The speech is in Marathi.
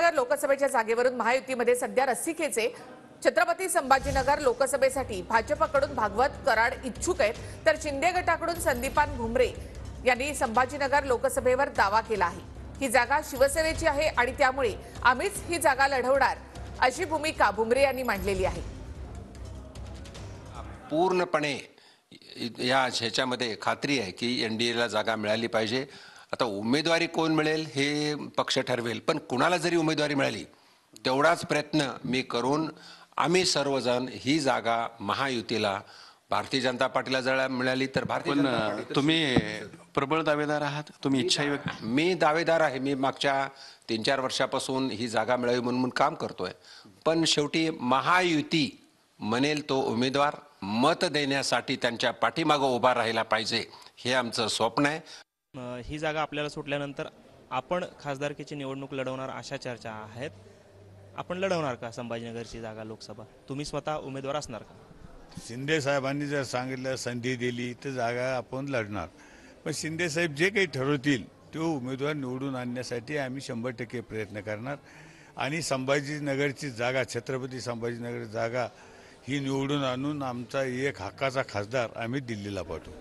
संभाजीनगर लोकसभेच्या जागेवरून महायुतीमध्ये सध्या रस्सीखेचे छत्रपती संभाजीनगर लोकसभेसाठी भाजपकडून भागवत कराड इच्छुक आहेत, तर शिंदे गटाकडून संदीपान भुमरे यांनी संभाजीनगर लोकसभेवर दावा केला आहे। ही जागा शिवसेनेची आहे आणि त्यामुळे आम्हीच ही जागा लढवणार अशी भूमिका भुमरे यांनी मांडलेली आहे। पूर्णपणे या ह्याच्यामध्ये खात्री आहे की एनडीएला जागा मिळाली पाहिजे। आता उमेदवारी कोण मिळेल हे पक्ष ठरवेल, पण कुणाला जरी उमेदवारी मिळाली तेवढाच प्रयत्न मी करून आम्ही सर्वजण ही जागा महायुतीला भारतीय जनता पार्टीला जर मिळाली तर भारतीय जनता पार्टी। तुम्ही प्रबळ दावेदार आहात, तुम्ही इच्छाही व्यक्त मी दावेदार आहे। मी मागच्या 3-4 वर्षापासून ही जागा मिळावी म्हणून काम करतोय, पण शेवटी महायुती म्हणेल तो उमेदवार मत देण्यासाठी त्यांच्या पाठीमागे उभा राहिला पाहिजे, हे आमचं स्वप्न आहे। ही जागा आपल्याला सुटल्यानंतर आपण खासदारकीची निवडणूक लढवणार अशा चर्चा आहेत। आपण लढवणार का संभाजीनगरची जागा लोकसभा? तुम्ही स्वतः उमेदवार असणार का? शिंदे साहेबांनी जर सांगितलं, संधी दिली तर जागा आपण लढणार, पण शिंदे साहेब जे काही ठरवतील तो उमेदवार निवडून आणण्यासाठी आम्ही 100% प्रयत्न करणार आणि संभाजीनगरची जागा, छत्रपती संभाजीनगर जागा ही निवडून आणून आमचा एक हक्काचा खासदार आम्ही दिल्लीला पाठवू।